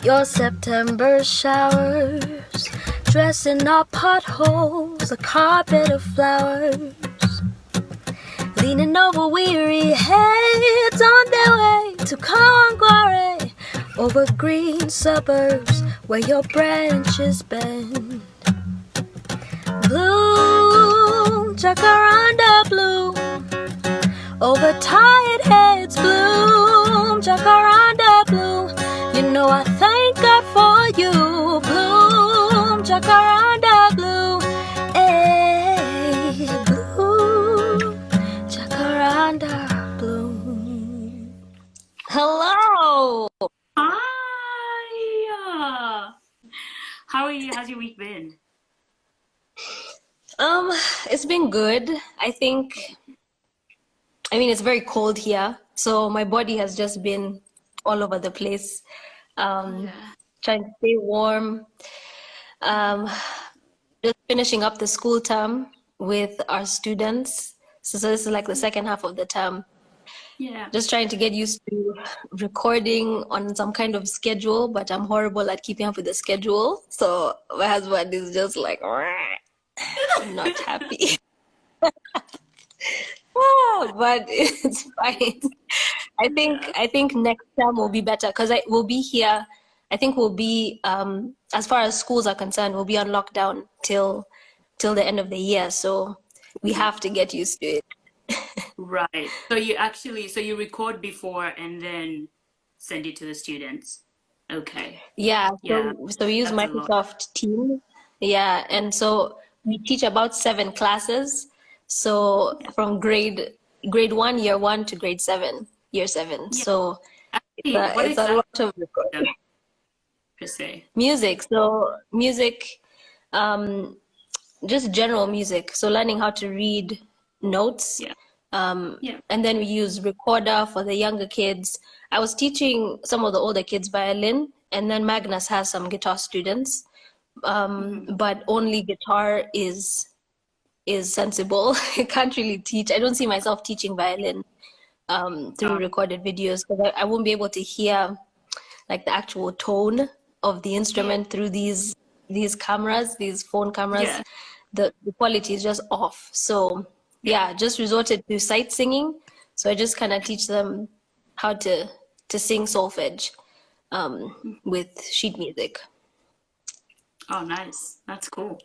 Your September showers, dressing up potholes, a carpet of flowers, leaning over weary heads on their way to Conqueror, over green suburbs where your branches bend. Bloom, jacaranda bloom, over tired heads bloom, jacaranda bloom. You know I thank God for you, bloom, jacaranda bloom, hey, bloom, jacaranda bloom. Hello. Hi. How are you? How's your week been? It's been good. It's very cold here, so my body has just been all over the place. Yeah. Trying to stay warm. Um, just finishing up the school term with our students. So this is like the second half of the term. Yeah. Just trying to get used to recording on some kind of schedule, but I'm horrible at keeping up with the schedule. So my husband is just like, not happy. But it's fine. Yeah. I think next term will be better because I will be here. I think we'll be as far as schools are concerned, we'll be on lockdown till the end of the year. So we have to get used to it. Right. So you record before and then send it to the students. Okay. Yeah, Yeah. so we use That's a lot. Microsoft Teams. Yeah, and so we teach about 7 classes. So Yeah. from grade one, year one to grade seven, year seven. Yeah. So Actually, what it's a lot exactly of is it, per se? music. So music, um, just general music. So learning how to read notes. Yeah. Yeah. And then we use recorder for the younger kids. I was teaching some of the older kids violin, and then Magnus has some guitar students. Hmm. But only guitar is sensible. I can't really teach. I don't see myself teaching violin through Oh, recorded videos because I won't be able to hear like the actual tone of the yeah. instrument through these cameras, these phone cameras. Yeah. The quality is just off. So Yeah. yeah, just resorted to sight singing. So I just kind of teach them how to sing solfege with sheet music. Oh, nice. That's cool.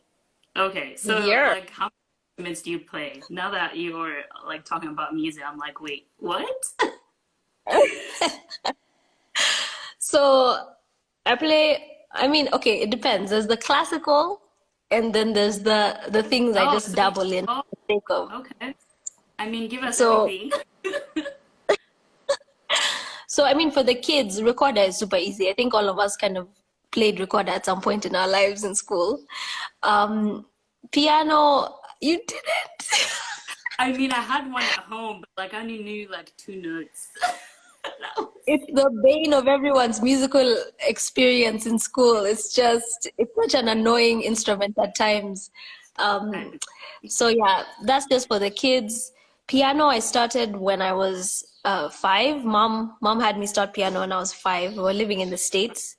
Okay. So, Yeah. like, how many instruments do you play? Now that you're like talking about music, I'm like, wait, what? So I play, okay, it depends. There's the classical and then there's the things I Oh, just so dabble in oh, for the sake of. okay. I mean, give us So everything. for the kids, recorder is super easy. I think all of us kind of played recorder at some point in our lives in school. Um, Piano, you didn't. I mean, I had one at home, but like I only knew like two notes. That was It's it. the bane of everyone's musical experience in school. It's such an annoying instrument at times. Um, I- so yeah, that's just for the kids. Piano, I started when I was 5. Mom had me start piano when I was 5. We were living in the States.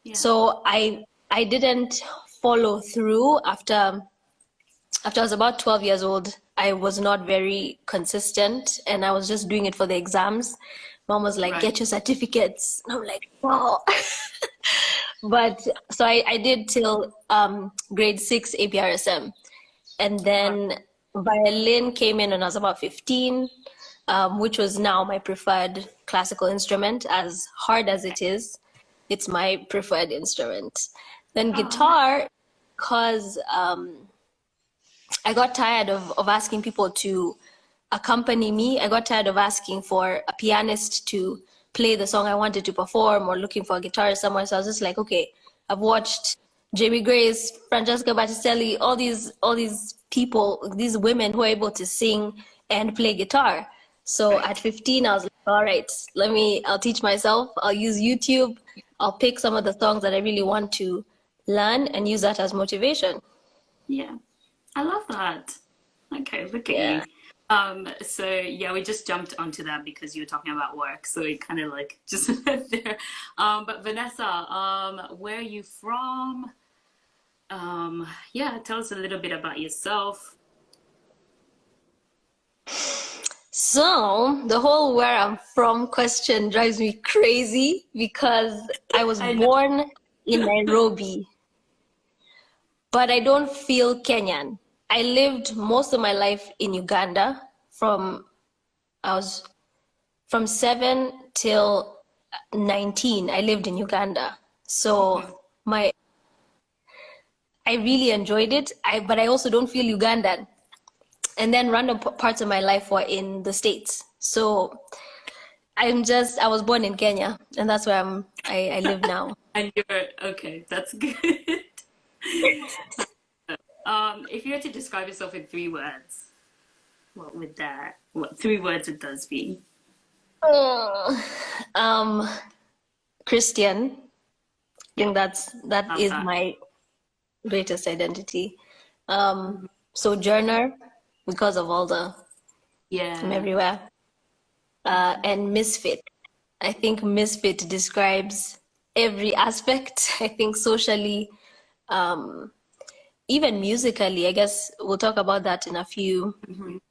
Yeah. So I didn't follow through after I was about 12 years old. I was not very consistent and I was just doing it for the exams. Mom was like, Right. get your certificates. And I'm like, no. But so I did till grade 6 APRSM. And Uh, then violin came in when I was about 15, which was now my preferred classical instrument. As hard as it is, it's my preferred instrument. Then oh, nice. guitar, because I got tired of asking people to accompany me. I got tired of asking for a pianist to play the song I wanted to perform or looking for a guitarist somewhere. So I was just like, okay, I've watched Jamie Grace, Francesca Battistelli, all these people, these women who are able to sing and play guitar. So Right. at 15, I was like, all right, I'll teach myself. I'll use YouTube. I'll pick some of the songs that I really want to learn and use that as motivation. Yeah. I love that. Okay, look at Yeah. you. So yeah, we just jumped onto that because you were talking about work, so it kind of like just went there. But Vanessa, where are you from? Yeah, tell us a little bit about yourself. So the whole where I'm from question drives me crazy because I was I know. born in Nairobi, but I don't feel Kenyan. I lived most of my life in Uganda from I was from 7 till 19. I lived in Uganda. So Mhm. my I really enjoyed it. But I also don't feel Ugandan. And then random parts of my life were in the States. So I was born in Kenya, and that's where I live now. And you're okay, that's good. If you had to describe yourself in 3 words, what 3 words would those be? Uh, um, Christian. I Yeah, think that love is that. my greatest identity. Mhm. Sojourner, because of all the from Yeah. everywhere. Mhm. And misfit. I think misfit describes every aspect. I think socially, um, even musically. I guess we'll talk about that in a few. Mhm.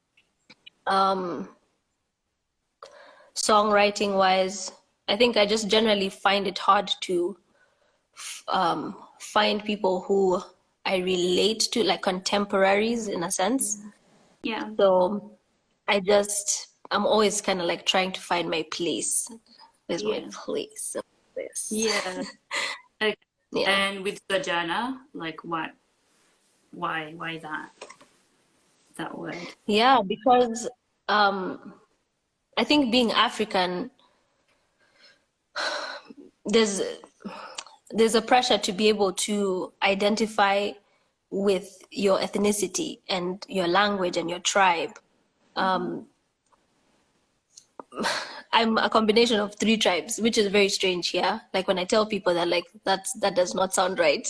Um, Songwriting wise, I think I just generally find it hard to find people who I relate to, like contemporaries in a sense. Yeah. So I'm always kind of like trying to find my place. Where's my Yeah. place? This. Yeah. Okay. Yeah. And with Sojourner, like what? Why that word? Yeah, because um, I think being African, there's there's a pressure to be able to identify with your ethnicity and your language and your tribe. Mhm. I'm a combination of three tribes, which is very strange here. Like when I tell people that, like that does not sound right.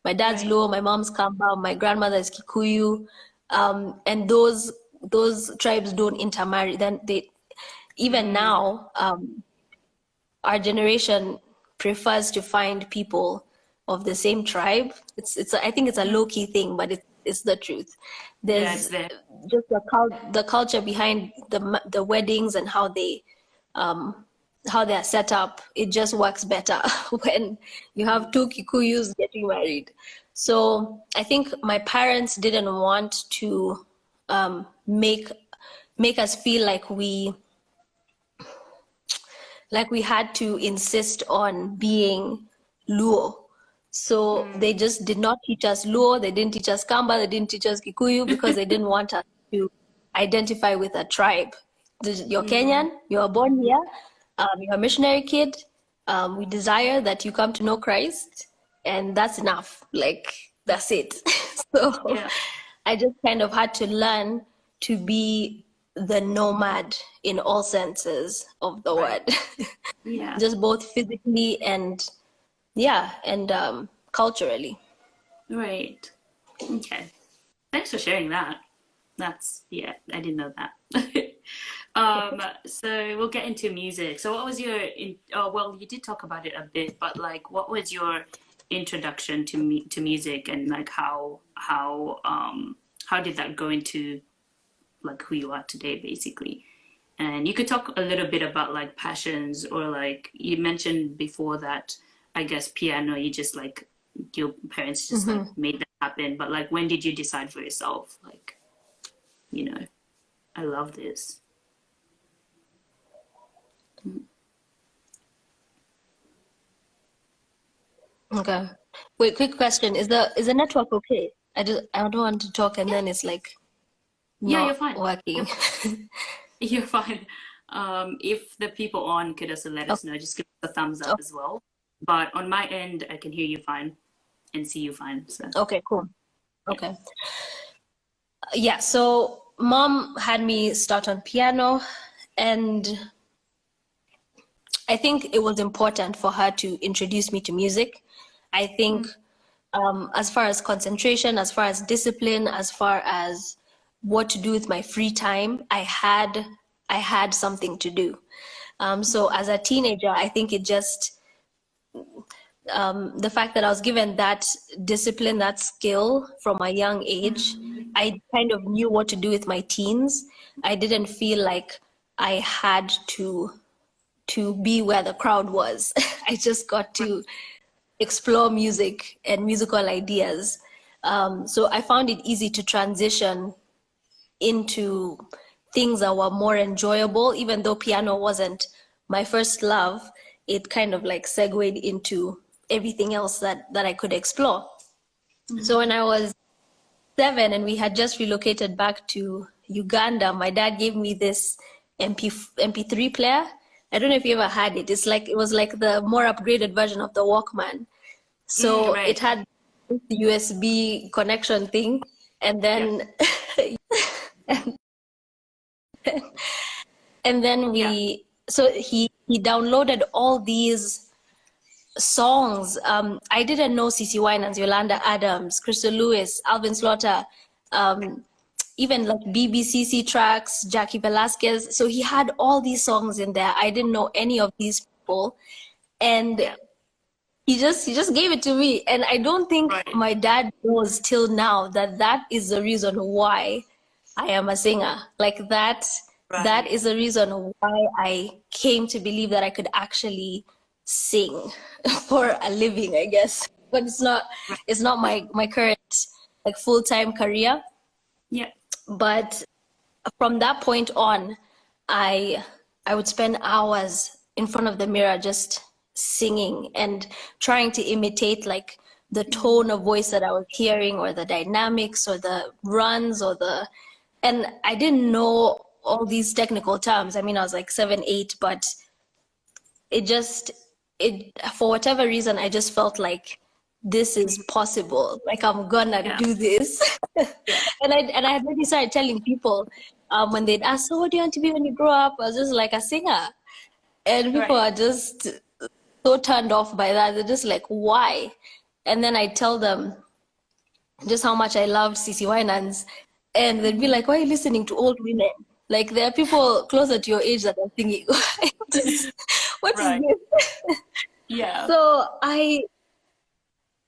My dad's Right. Luo, my mom's Kamba, my grandmother is Kikuyu, and those tribes don't intermarry. Then they even Mm. now, our generation prefers to find people of the same tribe. It's I think it's a low key thing, but it's the truth. Yeah, it's There's there. just the culture behind the weddings and um, how they're set up. It just works better when you have two Kikuyus getting married. So I think my parents didn't want to um, make make us feel like we had to insist on being Luo. So Mm. they just did not teach us Luo, they didn't teach us Kamba, they didn't teach us Kikuyu because they didn't want us to identify with a tribe. You're Mm. Kenyan, you are born here, you're a missionary kid. We desire that you come to know Christ, and that's enough. Like, that's it. So Yeah. I just kind of had to learn to be the nomad in all senses of the Right. word, Yeah. just both physically and yeah, and culturally. Right. Okay. Thanks for sharing that. That's yeah, I didn't know that. So we'll get into music. So what was your oh well, you did talk about it a bit, but like what was your introduction to music and like how did that go into like who you are today basically? And you could talk a little bit about like passions or like you mentioned before that I guess piano you just like your parents just like Hmm. made that happen, but like when did you decide for yourself like, you know, I love this. Okay. Wait, quick question. Is the network okay? I don't want to talk and Yeah, then it's like yeah, you're not fine. You're working. fine. You're fine. If the people on could also let Okay. us know, just give us a thumbs up as well. But on my end, I can hear you fine and see you fine. So Okay, cool. yeah. Okay. Yeah, so mom had me start on piano, and I think it was important for her to introduce me to music. I think Mm, as far as concentration, as far as discipline, as far as what to do with my free time, I had something to do. So as a teenager, I think it just the fact that I was given that discipline, that skill from a young age, I kind of knew what to do with my teens. I didn't feel like I had to be where the crowd was. I just got to explore music and musical ideas. So I found it easy to transition into things that were more enjoyable, even though piano wasn't my first love. It kind of like segued into everything else that I could explore. So when I was 7 and we had just relocated back to Uganda, my dad gave me this MP3 player. I don't know if you ever had it. It was like the more upgraded version of the Walkman. So Right. it had the USB connection thing, and then and then he downloaded all these songs. I didn't know CC Winans, Yolanda Adams, Crystal Lewis, Alvin Slaughter, even like BBCC tracks, Jackie Velasquez. So he had all these songs in there. I didn't know any of these people, and he just gave it to me. And I don't think my dad knows till now that is the reason why I am a singer. Like that is the reason why I came to believe that I could actually sing for a living, I guess. But it's not my current like full-time career. Yeah. But from that point on, I would spend hours in front of the mirror just singing and trying to imitate like the tone of voice that I was hearing, or the dynamics, or the runs, and I didn't know all these technical terms. I mean, I was like 7, 8, but it for whatever reason, I just felt like this is possible. Like I'm gonna do this. And I had already started telling people when they'd ask, so what do you want to be when you grow up? I was just like a singer. And people are just so turned off by that. They're just like, why? And then I tell them just how much I loved CC Winans. And they'd be like, why are you listening to old women? Like there are people closer to your age that are thinking, what is this? Yeah. So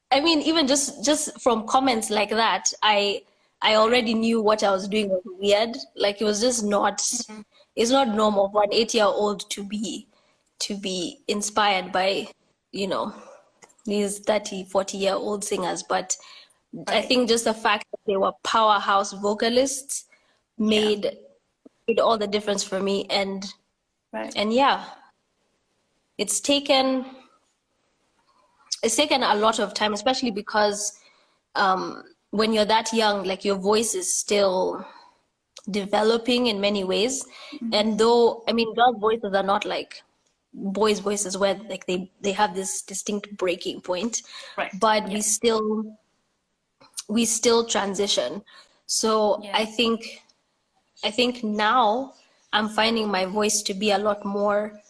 I mean, even just from comments like that, I already knew what I was doing was weird. Like it was just not, it's not normal for an 8-year-old to be inspired by, these 30, 40-year-old singers. But I think just the fact that they were powerhouse vocalists made all the difference for me. And yeah, it's taken a lot of time, especially because when you're that young, like your voice is still developing in many ways. And though, I mean, girls' voices are not like boys' voices where like they have this distinct breaking point, but we still transition. So I think now I'm finding my voice to be a lot more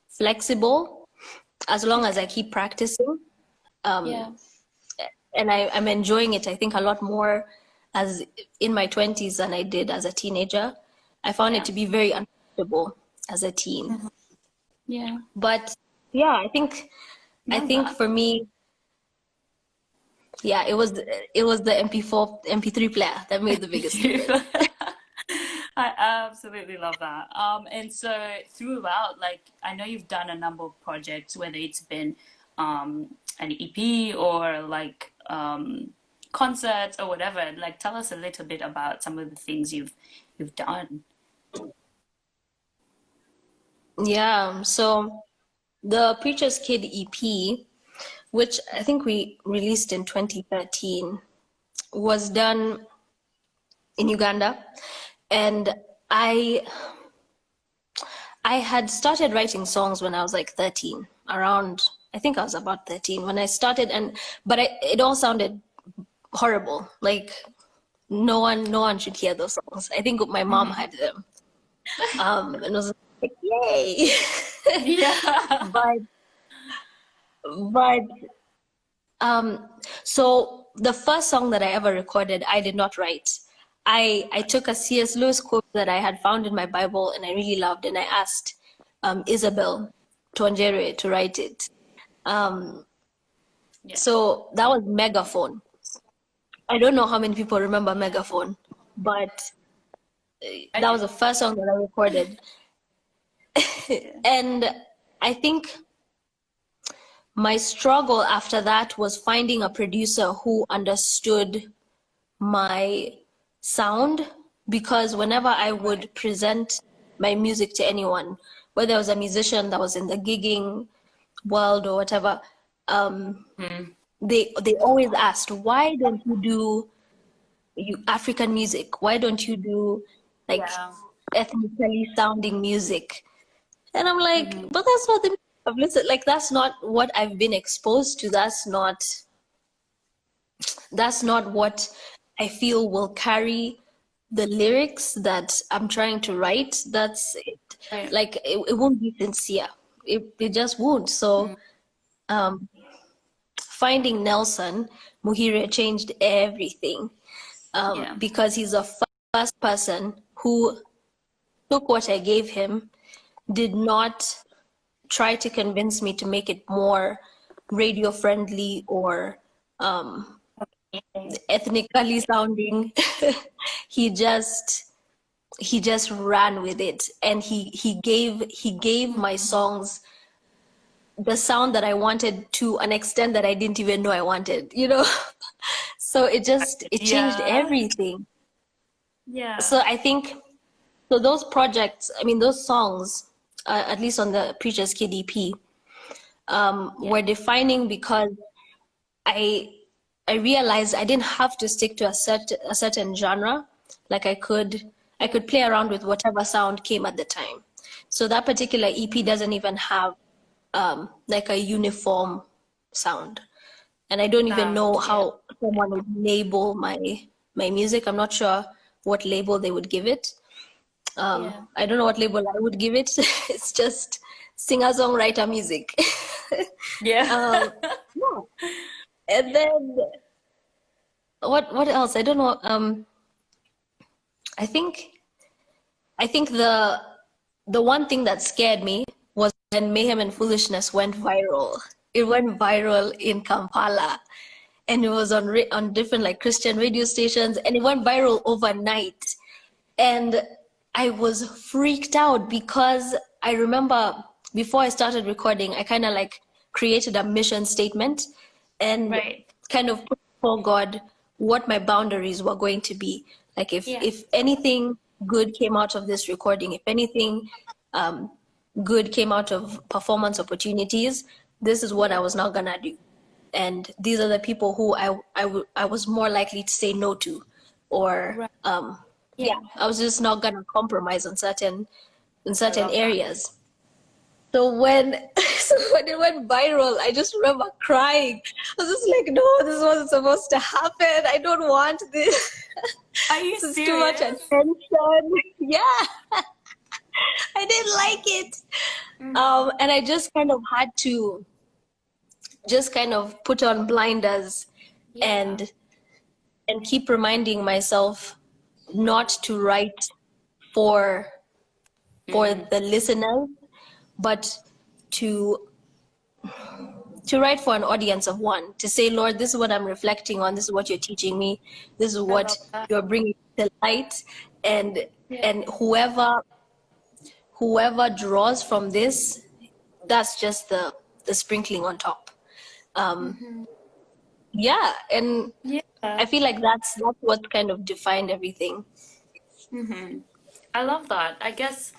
flexible, as long as I keep practicing. And I'm enjoying it, I think, a lot more as in my 20s than I did as a teenager. I found it to be very uncomfortable as a teen. But yeah, I think for me, it was the MP3 player that made the biggest difference. I absolutely love that. And so throughout, like, I know you've done a number of projects, whether it's been an EP or like concerts or whatever. Like, tell us a little bit about some of the things you've done. Yeah, so the Preacher's Kid EP, which I think we released in 2013, was done in Uganda. And I had started writing songs when I was like 13, I think I was about 13 when I started, but it all sounded horrible. Like no one should hear those songs. I think my mom had them. And it was like, yay. but so the first song that I ever recorded, I did not write. I took a C.S. Lewis quote that I had found in my Bible and I really loved, and I asked Isabel Tongere to write it. Um, Yeah. so that was Megaphone. I don't know how many people remember Megaphone, but I that do. was the first song that I recorded. Yeah. And I think my struggle after that was finding a producer who understood my sound, because whenever I Right. would present my music to anyone, whether it was a musician that was in the gigging world or whatever, Mm. they always asked, why don't you do African music? Why don't you do like Yeah. ethnically sounding music? And I'm like, Hmm. but that's not the music I've listened. Like that's not what I've been exposed to. That's not what I feel will carry the lyrics that I'm trying to write. That's it. Right. Like it won't be sincere. It just won't. Mm. So um, finding Nelson Muhire changed everything, Yeah. because he's the first person who took what I gave him, did not try to convince me to make it more radio friendly or ethnically sounding. he just he just ran with it, and he gave my songs the sound that I wanted to an extent that I didn't even know I wanted, you know. So it changed Yeah. everything. Yeah. So I think, so those projects, I mean those songs, at least on the Preacher's Kid EP, Yeah. were defining because I I realized I didn't have to stick to a certain genre. Like I could play around with whatever sound came at the time. So that particular EP doesn't even have like a uniform sound. And I don't even know Sound. Yeah. how someone would label my music. I'm not sure what label they would give it. Yeah. I don't know what label I would give it. It's just singer-songwriter music. Yeah. um, yeah. And then what else? I don't know. I think I think the one thing that scared me was when Mayhem and Foolishness went viral. It went viral in Kampala, and it was on different like Christian radio stations, and it went viral overnight. And I was freaked out because I remember before I started recording, I kind of like created a mission statement and Right. kind of put before God what my boundaries were going to be. Like Yeah. if anything good came out of this recording, if anything good came out of performance opportunities, this is what I Yeah. was not gonna do. And these are the people who I was more likely to say no to, or Right. yeah, Yeah. I was just not gonna compromise on I certain love that. areas. So when so when it went viral, I just remember crying. I was just like, no, this wasn't supposed to happen. I don't want this. Are you This is too much serious? attention. Yeah, I didn't like it. Hmm. And I just kind of had to just kind of put on blinders Yeah. and keep reminding myself not to write for Mm. the listeners, but to write for an audience of one, to say, Lord, this is what I'm reflecting on, this is what you're teaching me, this is I what love that. you're bringing to light, and Yeah. whoever draws from this, that's just the sprinkling on top. Hmm. Yeah, and Yeah. I feel like that's what kind of defined everything. Hmm. I love that. I guess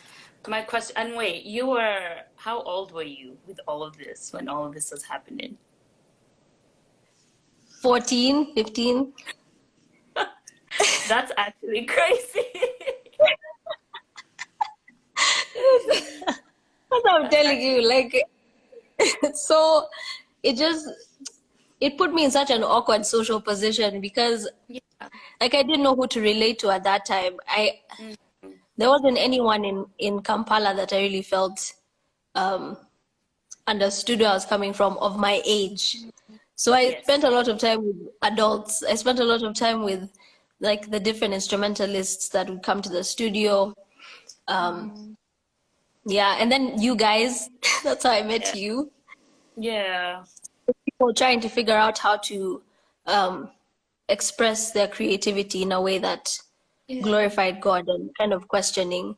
my question, and wait, how old were you with all of this when all of this was happening? 14, 15. That's actually crazy. That's what I'm That's telling actually, you. Like, so it just it put me in such an awkward social position because yeah. like I didn't know who to relate to at that time. Mm. There wasn't anyone in Kampala that I really felt understood where I was coming from of my age. So I Yes. spent a lot of time with adults. I spent a lot of time with like the different instrumentalists that would come to the studio. Yeah, and then you guys, that's how I met Yeah. you. Yeah. People trying to figure out how to um, express their creativity in a way that Yeah. glorified God, and kind of questioning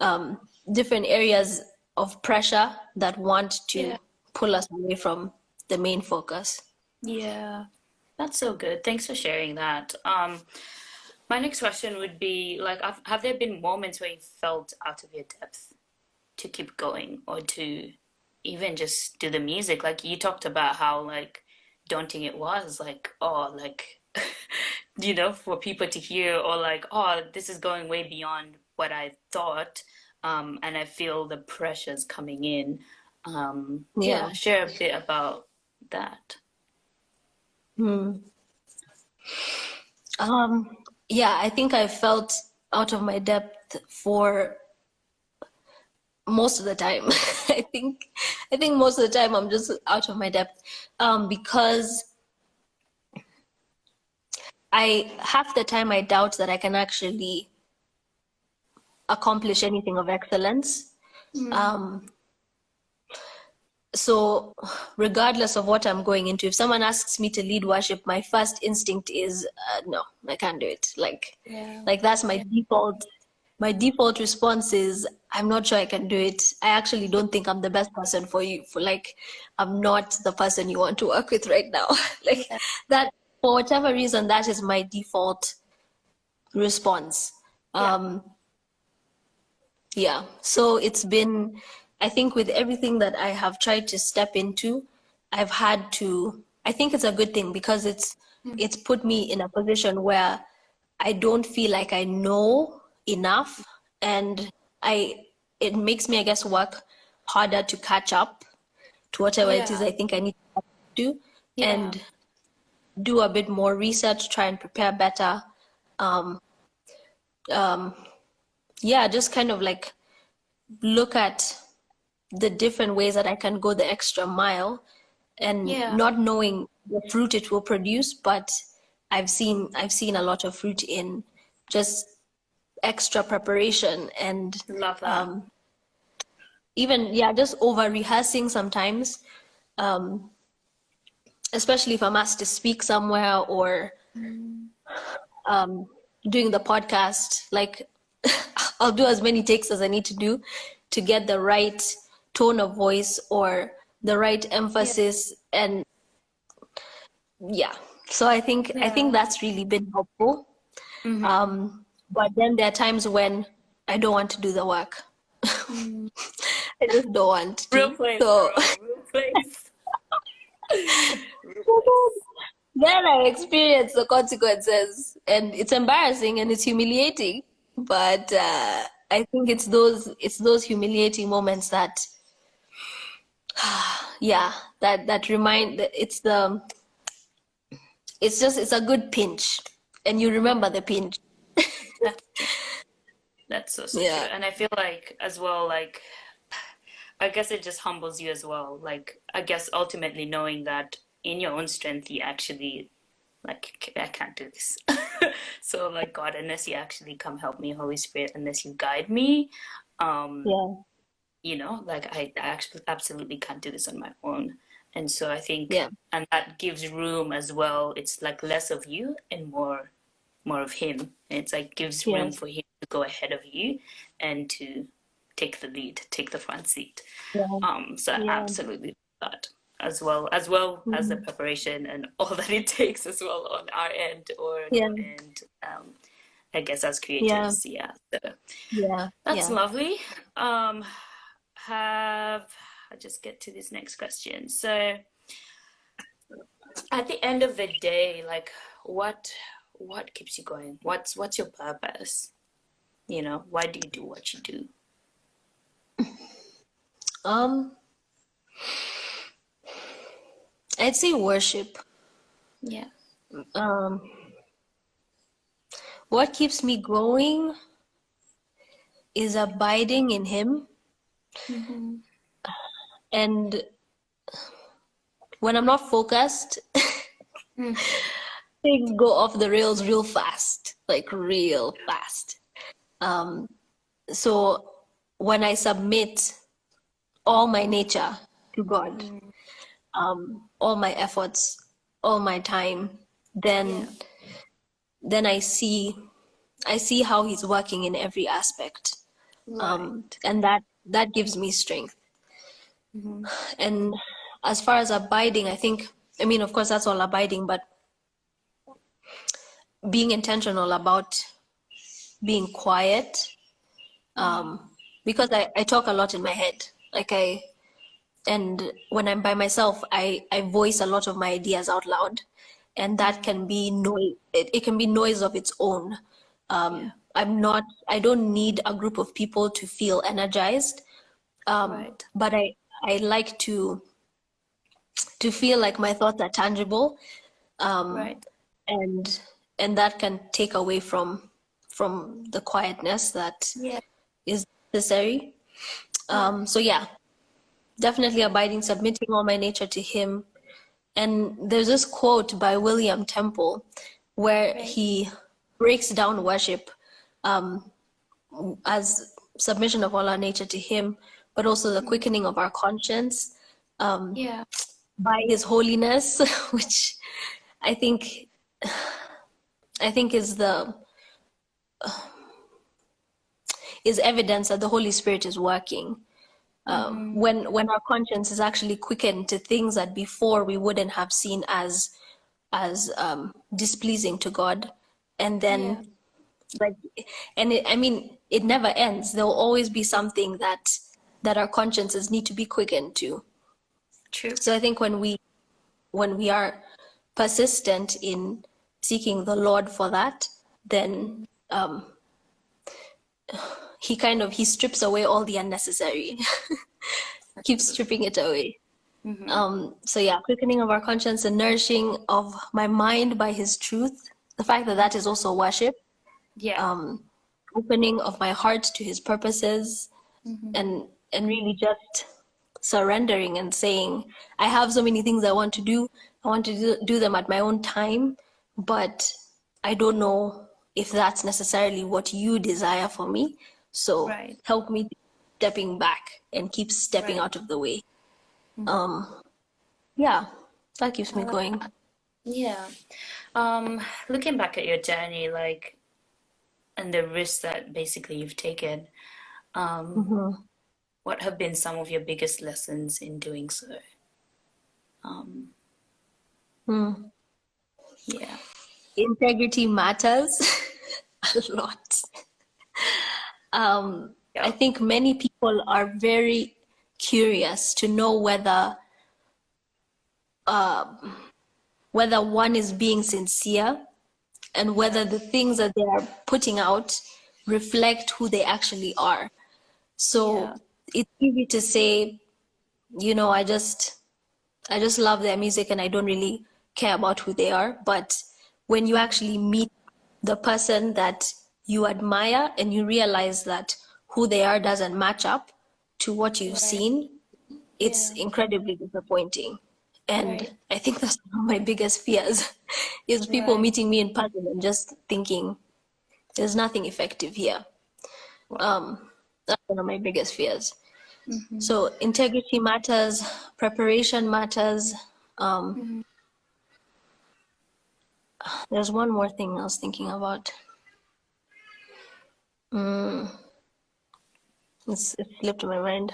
um, different areas of pressure that want Yeah. to pull us away from the main focus. Yeah. That's so good. Thanks for sharing that. My next question would be like, have there been moments where you felt out of your depth to keep going or to even just do the music? Like you talked about how like daunting it was, like, oh, like, for people to hear, or like, oh, this is going way beyond what I thought. And I feel the pressures coming in. Yeah. Yeah, share a bit about that. Hmm. Um, yeah, I think I felt out of my depth for most of the time. I think most of the time I'm just out of my depth, because I half the time I doubt that I can actually accomplish anything of excellence. Mm, Um, so regardless of what I'm going into, if someone asks me to lead worship, my first instinct is no, I can't do it. yeah. Like that's my default. My default response is I'm not sure I can do it. I actually don't think I'm the best person for you. For like, I'm not the person you want to work with right now. Like Yeah. that, for whatever reason, that is my default response. Yeah. Um, yeah. So it's been, I think with everything that I have tried to step into, I've had to, I think it's a good thing because it's put me in a position where I don't feel like I know enough, and I it makes me, I guess, work harder to catch up to whatever it is Yeah. I think I need to do, Yeah. and do a bit more research, try and prepare better. Um, um, yeah, just kind of like look at the different ways that I can go the extra mile, and Yeah. not knowing the fruit it will produce, but I've seen a lot of fruit in just extra preparation, and Love that. um, even yeah, just over rehearsing sometimes, um, especially if I'm asked to speak somewhere, or Mm, um, doing the podcast. Like I'll do as many takes as I need to do to get the right tone of voice or the right yeah. emphasis, and yeah. So I think Yeah. that's really been helpful. Mm-hmm. But then there are times when I don't want to do the work. Mm. I just don't want Real to. place, So girl. Real place. Real place. then I experience the consequences, and it's embarrassing and it's humiliating. But I think it's those humiliating moments that, yeah, that remind it's a good pinch, and you Yeah. remember the pinch. That's true. That's so, so true. Yeah. And I feel like as well, like I guess it just humbles you as well. Like I guess ultimately knowing that in your own strength you actually like I can't do this. So like God, unless you actually come help me, Holy Spirit, unless you guide me, um, Yeah. like I actually absolutely can't do this on my own. And so I think, Yeah. and that gives room as well. It's like less of you and more of him. And it's like gives room Yes. for him to go ahead of you and to take the lead, take the front seat. Yeah. So I Yeah. absolutely love that as the Mhm. preparation and all that it takes as well on our end or on Yeah. your end. I guess as Yeah. creatives, yeah. So Yeah. that's Yeah. lovely. Um, have I just get to this next question. So at the end of the day, like what keeps you going? What's your purpose? Why do you do what you do? Um, I'd say worship. Yeah. Um, what keeps me going is abiding in Him. Mm-hmm. And when I'm not focused, Mm. things go off the rails real fast, like real fast. Um, so when I submit all my nature to God, Mm, all my efforts, all my time, yeah. then I see how He's working in every aspect, Right. and that gives me strength. Mm-hmm. And as far as abiding, I think, I mean, of course, that's all abiding, but being intentional about being quiet, because I talk a lot in my head, and when I'm by myself, I voice a lot of my ideas out loud, and that Mm, can be noise. It can be noise of its own. yeah. I don't need a group of people to feel energized, Right. but I like to feel like my thoughts are tangible, Right. and that can take away from the quietness that Yeah. is necessary. Yeah. So yeah, definitely abiding, submitting all my nature to Him. And there's this quote by William Temple where Right. he breaks down worship as submission of all our nature to Him, but also the Mm, quickening of our conscience yeah. by His holiness, which I think is the is evidence that the Holy Spirit is working. Mm-hmm. When our conscience is actually quickened to things that before we wouldn't have seen as displeasing to God, and Yeah. then like, and I mean, it never ends. There will always be something that our consciences need to be quickened to. True. So I think when we are persistent in seeking the Lord for that, then Mm, he strips away all the unnecessary, keeps stripping it away. mm-hmm. So yeah, quickening of our conscience and nourishing of my mind by His truth. The fact that that is also worship. Yeah. Opening of my heart to His purposes, Mm-hmm. and really just surrendering and saying, I have so many things I want to do. I want to do them at my own time, but I don't know if that's necessarily what you desire for me. So Right. help me stepping back and keep stepping Right. out of the way. Mm-hmm. Yeah, that keeps I me like going. that. Yeah. Looking back at your journey, like, and the risks that basically you've taken, um, Mhm. what have been some of your biggest lessons in doing so? Um, Mm. yeah. Integrity matters a lot. I Yeah. think many people are very curious to know whether one is being sincere and Yeah. whether the things that they are putting out reflect who they actually are. Yeah. So it's easy to say, I just love their music and I don't really care about who they are. But when you Mm, actually meet the person that you admire and you realize that who they are doesn't match up to what you've right. seen, it's Yeah. incredibly disappointing. And Right. I think that's one of my biggest fears is people Right. meeting me in person and just thinking there's nothing effective here. Wow. That's one of my biggest fears. Mm-hmm. So integrity matters, preparation matters. Mm-hmm. There's one more thing I was thinking about. Mm, it slipped my mind.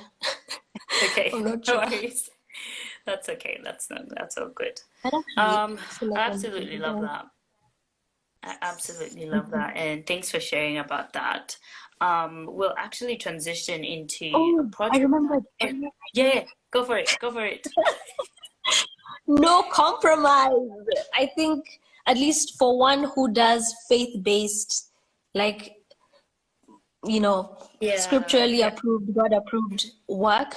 Okay. I'm not No sure. worries. That's okay. That's all good. I'd actually feel I like I'm absolutely love that. I absolutely love that, and thanks for sharing about that. We'll actually transition into a Oh, I project that, remembered. yeah, yeah, yeah, go for it, go for it. No compromise. I think at least for one who does faith-based, like, Yeah, scripturally approved, God approved work,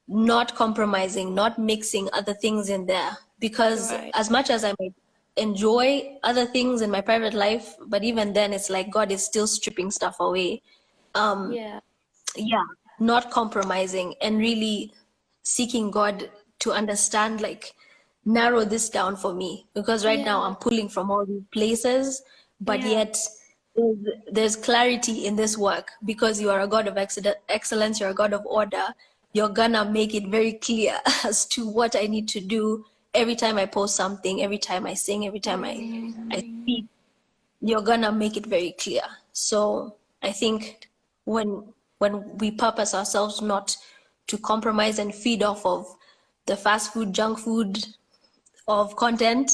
not compromising, not mixing other things in there. Because right. as much as I might enjoy other things in my private life, but even then it's like God is still stripping stuff away. Yeah, Yeah, not compromising and really seeking God to understand like narrow this down for me, because right now Yeah. I'm pulling from all these places, but Yeah. yet there's clarity in this work, because you are a God of excellence, you're a God of order. You're gonna make it very clear as to what I need to do every time I post something, every time I sing, every time I speak. You're gonna make it very clear. So I think when we purpose ourselves not to compromise and feed off of the fast food, junk food of content,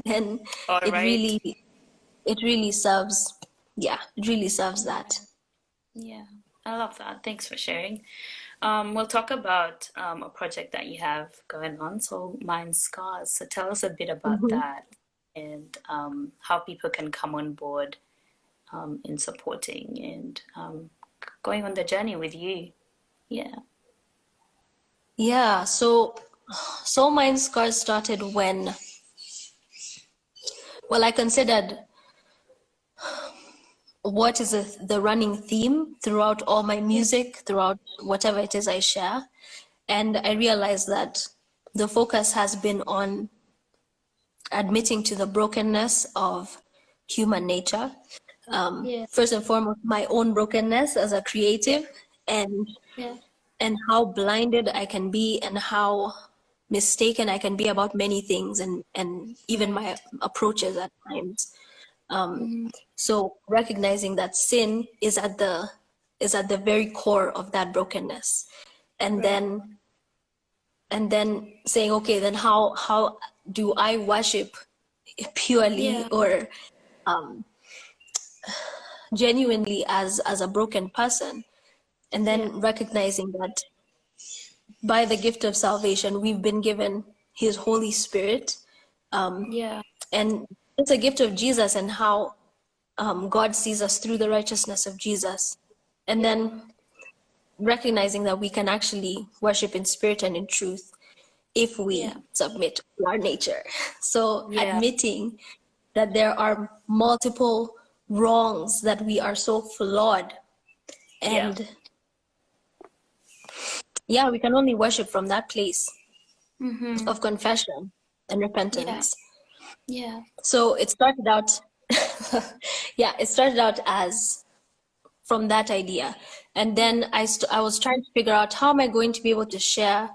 then All it right. really it really serves, yeah, it really serves that. Yeah, I love that. Thanks for sharing. We'll talk about a project that you have going on, so Mind Scars. So tell us a bit about Mhm. that and how people can come on board in supporting and going on the journey with you. Yeah. Yeah, so Mind Scars started when, well, I considered what is the running theme throughout all my Yeah. music, throughout whatever it is I share. And I realized that the focus has been on admitting to the brokenness of human nature. Yeah. First and foremost, my own brokenness as a Yeah. creative, and Yeah. how blinded I can be, and how mistaken I can be about many things, and even my Right. approaches at times. Mm-hmm. So recognizing that sin is at the very core of that brokenness, and Right. then saying, okay, then how do I worship purely Yeah. or genuinely as a broken person, and Yeah. then recognizing that by the gift of salvation we've been given his Holy Spirit, Yeah. and it's a gift of Jesus, and how God sees us through the righteousness of Jesus, and Yeah. then recognizing that we can actually worship in spirit and in truth if Yeah. we submit to our nature. So Yeah. admitting that there are multiple wrongs, that we are so flawed, Yeah. and yeah, we can only worship from that place Mm-hmm. of confession and Yeah. repentance. Yeah. So it started out, yeah, it started out as from that idea. And Yeah. then I was trying to figure out, how am I going to be able to share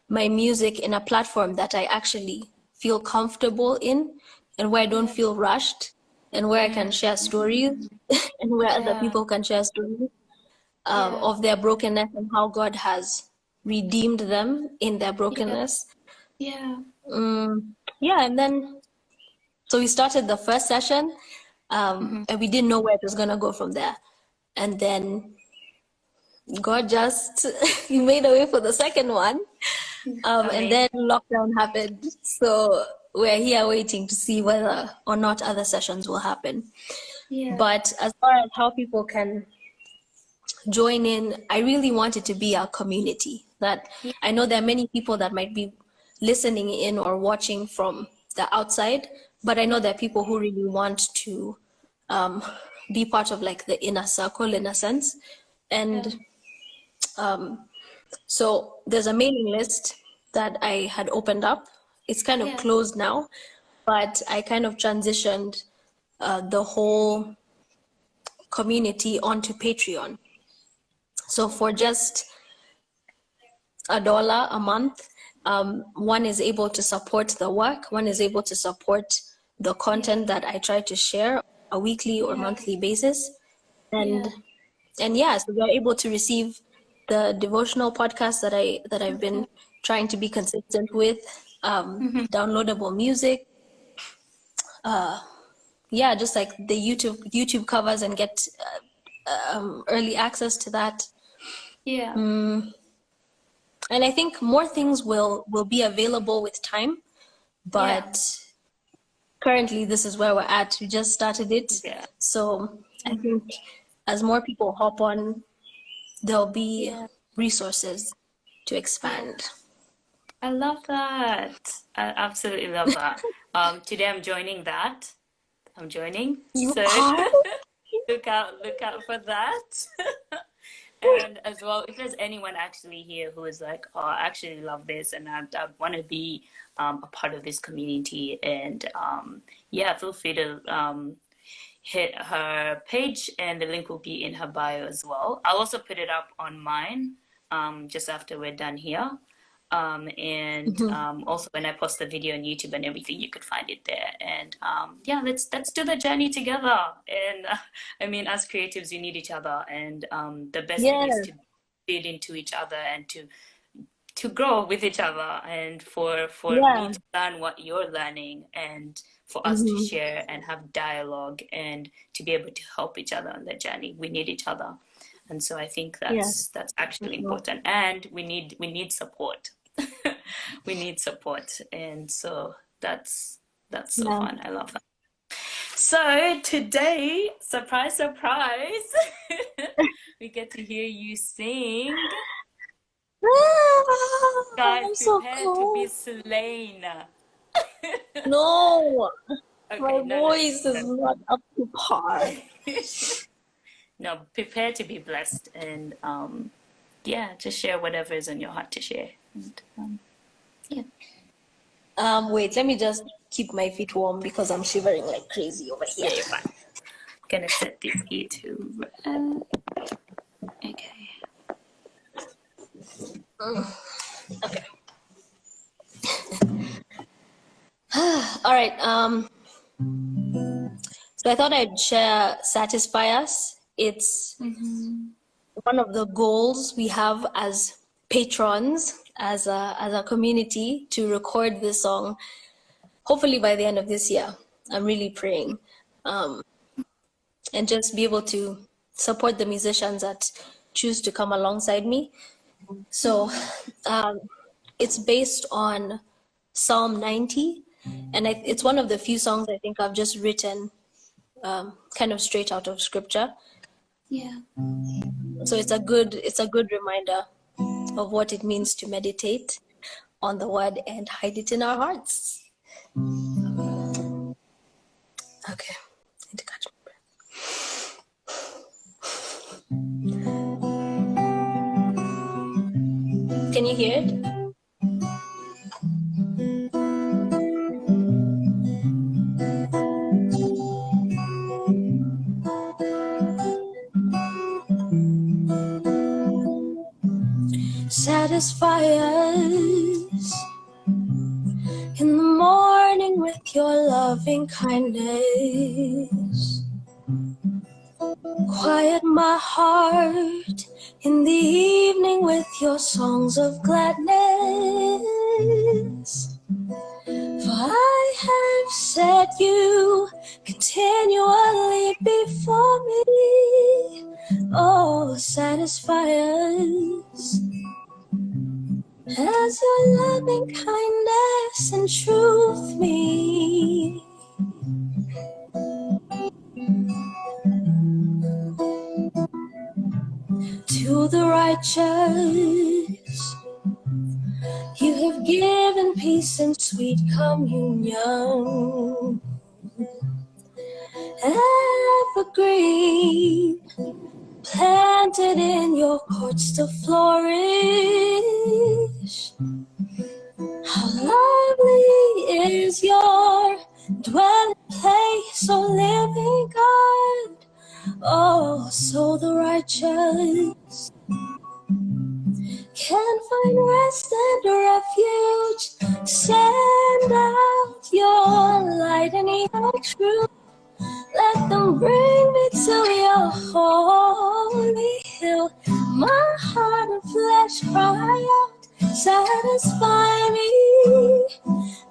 my music in a platform that I actually feel comfortable in, and where I don't Yeah. feel rushed, and where I can Mm. share stories and where other Yeah. people can share stories Yeah. of their brokenness, and how God has redeemed them in their Yeah. brokenness. Yeah. Yeah, and then so we started the first session, Mm-hmm. and we didn't know where it was gonna go from there. And then God just He made a way for the second one, and Amazing. then lockdown happened. So we're here waiting to see whether or not other sessions will happen. Yeah. But as far as how people can join in, I really want it to be a community. That Yeah. I know there are many people that might be listening in or watching from the outside, but I know Yeah. there are people who really want to um, be part of like the inner circle in a sense. Yeah. And so there's a mailing list that I had opened up. It's kind of Yeah. closed now, but I kind of transitioned the whole community onto Patreon. So for Yeah. just $1 a month, one is able to support the work, one is able to support the Yeah. content that I try to share a weekly or Yeah. monthly basis. Yeah. And yeah, so they're able to receive the devotional podcast that I've Yeah. been trying to be consistent with, Mm-hmm. downloadable music, yeah, just like the YouTube covers, and get early access to that. Yeah. And I think more things will be available with time, Yeah. but currently this is where we're at. We just started it, Yeah. so I Mm-hmm. think as more people hop on, there'll be Yeah. resources to Yeah. expand. I love that. I absolutely love that. Today I'm joining that. I'm joining. You So are? look out for that. And as well, if there's anyone actually here who is like, oh, I actually love this and I want to be a part of this community, and yeah, feel free to hit her page, and the link will be in her bio as well. I'll also put it up on mine just after we're done here. And also when I post the video on YouTube and everything, you could find it there. And yeah, let's do the journey together. And I mean, as creatives, we need each other, and the best thing Yeah, is to feed into each other and to grow with each other, and for me yeah. to learn what you're learning, and for us to Hmm. share and have dialogue and to be able to help each other on the journey. We need each other. And so I think Yeah, that's for actually sure. important, and we need support. We need support, and so that's so Yeah. fun. I love that. So today, surprise, surprise, we get to hear you sing. Ah, Guys, I'm so prepare to be cold. slain. No, my Okay, no, no, voice is not up to par. no. No, prepare to be blessed, and yeah, just share whatever is on your heart to share. And yeah, Wait, let me just keep my feet warm because I'm shivering like crazy over here. yeah, you're fine. Gonna set this here too. Okay. Okay. All right. So I thought I'd share Satisfy Us. It's one of the goals we have as patrons, as a community, to record this song, hopefully by the end of this year. I'm really praying. And just be able to support the musicians that choose to come alongside me. So it's based on Psalm 90, and it's one of the few songs I think I've just written kind of straight out of scripture. Yeah. So it's a good reminder of what it means to meditate on the word and hide it in our hearts. Okay, I need to catch my breath. Can you hear it? Satisfy us in the morning with your loving kindness. Quiet my heart in the evening with your songs of gladness. For I have set you continually before me. Oh, satisfy us as your loving kindness and truth me. To the righteous, you have given peace and sweet communion. Evergreen, planted in your courts to flourish. How lovely is your dwelling place, O living God. Oh, so the righteous can find rest and refuge. Send out your light and your truth. Let them bring me to your holy hill. My heart and flesh cry out, satisfy me,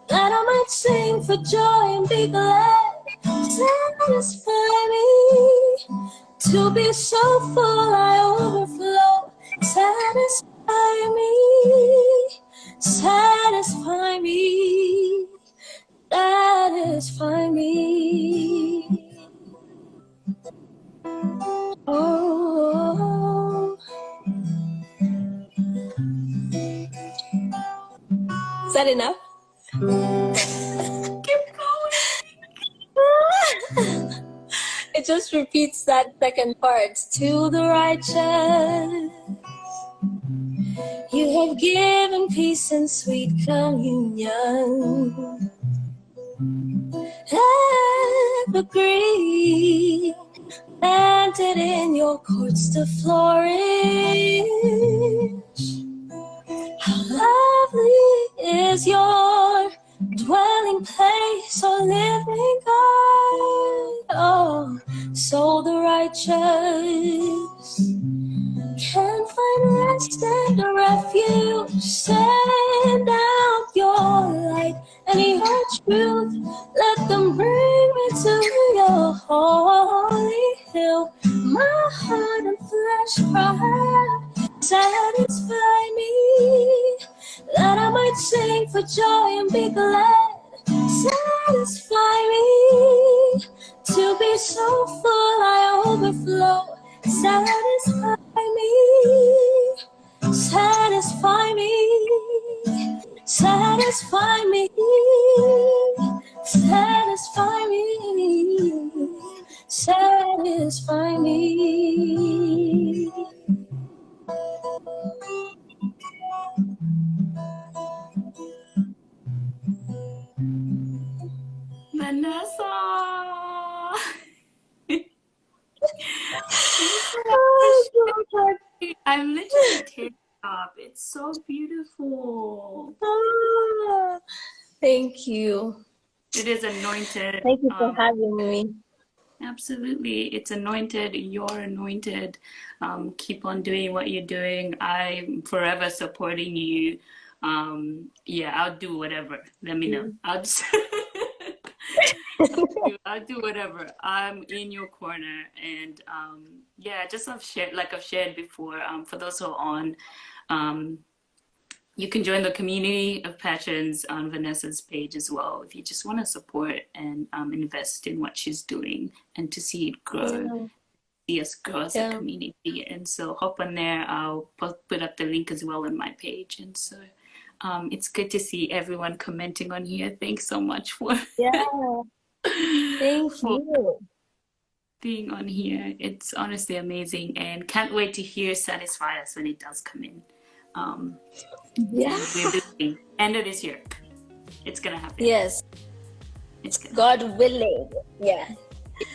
that I might sing for joy and be glad. Satisfy me, to be so full I overflow. Satisfy me, satisfy me, satisfy me. Oh, is that enough? Keep going. It just just repeats that second part. To the righteous, you have given peace and sweet communion. Evergreen, planted in your courts to flourish. How lovely is your dwelling place, O living God. Oh, so the righteous can find rest and a refuge. Send out your light and your truth. Let them bring me to your holy hill. My heart and flesh cry, satisfy me, that I might sing for joy and be glad. Satisfy me, to be so full I overflow. Satisfy me, satisfy me, satisfy me, satisfy me, satisfy me. Vanessa! I'm literally tearing up. It's so beautiful. Thank you. It is anointed. Thank you for having me. Absolutely. It's anointed. You're anointed. Keep on doing what you're doing. I'm forever supporting you. Yeah, I'll do whatever. Let me know. I'll just I'll do whatever. I'm in your corner. And yeah, just I've shared before, for those who are on, you can join the community of patrons on Vanessa's page as well if you just want to support and invest in what she's doing and to see it grow, see us grow as a community. And so hop on there. I'll put up the link as well on my page. And so it's good to see everyone commenting on here. Thanks so much for Thank you. Being on here. It's honestly amazing, and can't wait to hear Satisfy Us when it does come in. We're doing end of this year. It's gonna happen. Yes. It's gonna God willing. Yeah.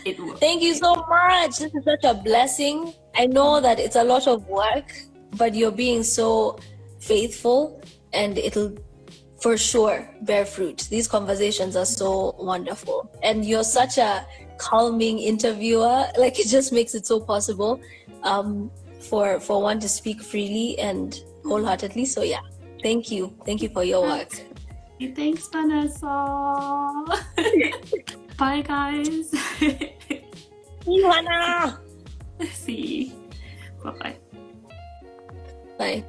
It will. Thank you so much. This is such a blessing. I know that it's a lot of work, but you're being so faithful, and it'll for sure bear fruit. These conversations are so wonderful, and you're such a calming interviewer. Like, it just makes it so possible for one to speak freely and wholeheartedly. So yeah, thank you for your work. Thanks, Vanessa. Bye, guys. See you, Hannah. See you. Bye-bye. Bye.